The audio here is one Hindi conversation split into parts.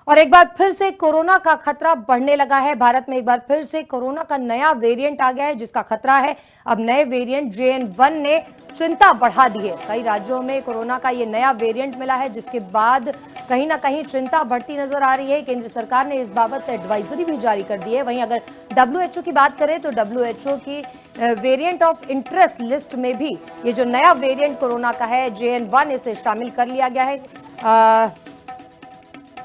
और एक बार फिर से कोरोना का खतरा बढ़ने लगा है। भारत में एक बार फिर से कोरोना का नया वेरिएंट आ गया है जिसका खतरा है। अब नए वेरिएंट JN1 ने चिंता बढ़ा दी है। कई राज्यों में कोरोना का ये नया वेरिएंट मिला है जिसके बाद कहीं ना कहीं चिंता बढ़ती नजर आ रही है। केंद्र सरकार ने इस बाबत एडवाइजरी भी जारी कर दी है। वहीं अगर WHO की बात करें तो WHO की वेरिएंट ऑफ इंटरेस्ट लिस्ट में भी ये जो नया वेरिएंट कोरोना का है JN1 इसे शामिल कर लिया गया है।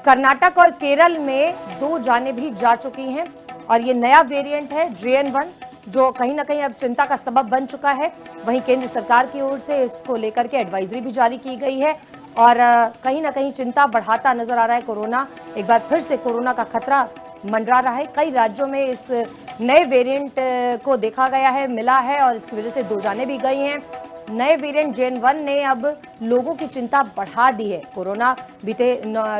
कर्नाटक और केरल में 2 जानें भी जा चुकी हैं और ये नया वेरिएंट है JN1 जो कहीं ना कहीं अब चिंता का सबब बन चुका है। वहीं केंद्र सरकार की ओर से इसको लेकर के एडवाइजरी भी जारी की गई है और कहीं ना कहीं चिंता बढ़ाता नजर आ रहा है कोरोना। एक बार फिर से कोरोना का खतरा मंडरा रहा है। कई राज्यों में इस नए वेरिएंट को देखा गया है, मिला है और इसकी वजह से 2 जानें भी गई हैं। नए वेरिएंट JN1 ने अब लोगों की चिंता बढ़ा दी है। कोरोना बीते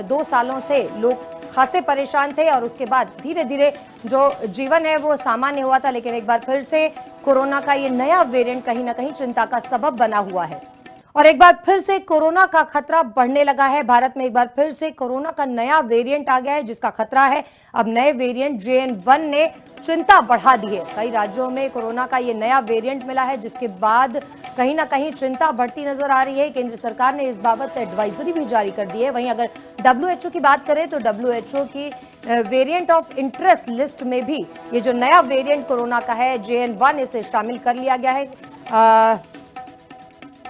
2 सालों से लोग खासे परेशान थे और उसके बाद धीरे धीरे जो जीवन है वो सामान्य हुआ था, लेकिन एक बार फिर से कोरोना का ये नया वेरिएंट कहीं ना कहीं चिंता का सबब बना हुआ है। और एक बार फिर से कोरोना का खतरा बढ़ने लगा है। भारत में एक बार फिर से कोरोना का नया वेरिएंट आ गया है जिसका खतरा है। अब नए वेरिएंट JN1 ने चिंता बढ़ा दी है। कई राज्यों में कोरोना का ये नया वेरिएंट मिला है जिसके बाद कहीं ना कहीं चिंता बढ़ती नजर आ रही है। केंद्र सरकार ने इस बाबत एडवाइजरी भी जारी कर दी है। वहीं अगर WHO की बात करें तो WHO की वेरिएंट ऑफ इंटरेस्ट लिस्ट में भी ये जो नया वेरिएंट कोरोना का है JN1 इसे शामिल कर लिया गया है।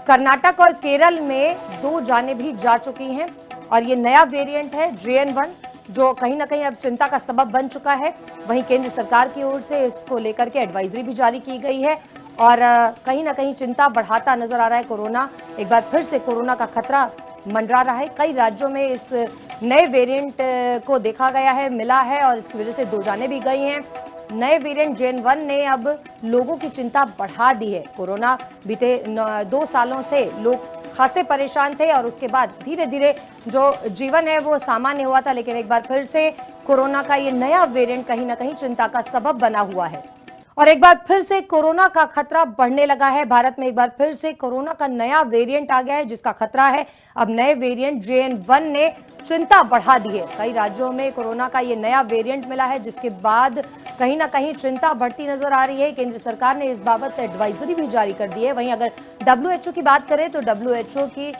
कर्नाटक और केरल में 2 जानें भी जा चुकी हैं और ये नया वेरिएंट है JN1 जो कहीं ना कहीं अब चिंता का सबब बन चुका है। वहीं केंद्र सरकार की ओर से इसको लेकर के एडवाइजरी भी जारी की गई है और कहीं ना कहीं चिंता बढ़ाता नजर आ रहा है कोरोना। एक बार फिर से कोरोना का खतरा मंडरा रहा है। कई राज्यों में इस नए वेरिएंट को देखा गया है, मिला है और इसकी वजह से 2 जानें भी गई हैं। नए वेरिएंट JN1 ने अब लोगों की चिंता बढ़ा दी है। कोरोना बीते 2 सालों से लोग खासे परेशान थे और उसके बाद धीरे धीरे जो जीवन है वो सामान्य हुआ था, लेकिन एक बार फिर से कोरोना का ये नया वेरिएंट कहीं ना कहीं चिंता का सबब बना हुआ है। और एक बार फिर से कोरोना का खतरा बढ़ने लगा है। भारत में एक बार फिर से कोरोना का नया वेरिएंट आ गया है जिसका खतरा है। अब नए वेरिएंट JN1 ने चिंता बढ़ा दी है। कई राज्यों में कोरोना का ये नया वेरिएंट मिला है जिसके बाद कहीं ना कहीं चिंता बढ़ती नजर आ रही है। केंद्र सरकार ने इस बाबत एडवाइजरी भी जारी कर दी है। वहीं अगर WHO की बात करें तो WHO की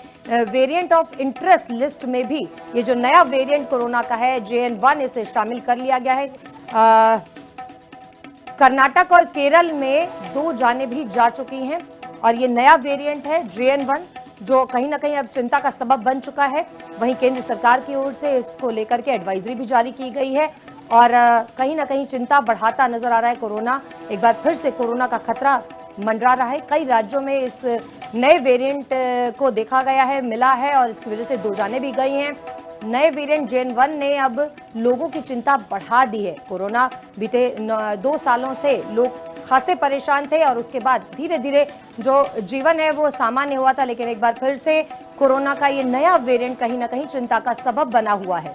वेरिएंट ऑफ इंटरेस्ट लिस्ट में भी ये जो नया वेरिएंट कोरोना का है JN1 इसे शामिल कर लिया गया है। कर्नाटक और केरल में 2 जानें भी जा चुकी हैं और ये नया वेरिएंट है JN1 जो कहीं ना कहीं अब चिंता का सबब बन चुका है। वहीं केंद्र सरकार की ओर से इसको लेकर के एडवाइजरी भी जारी की गई है और कहीं ना कहीं चिंता बढ़ाता नजर आ रहा है कोरोना। एक बार फिर से कोरोना का खतरा मंडरा रहा है। कई राज्यों में इस नए वेरिएंट को देखा गया है, मिला है और इसकी वजह से 2 जानें भी गई हैं। नए वेरिएंट JN1 ने अब लोगों की चिंता बढ़ा दी है। कोरोना बीते 2 सालों से लोग खासे परेशान थे और उसके बाद धीरे धीरे जो जीवन है वो सामान्य हुआ था, लेकिन एक बार फिर से कोरोना का ये नया वेरिएंट कहीं ना कहीं चिंता का सबब बना हुआ है।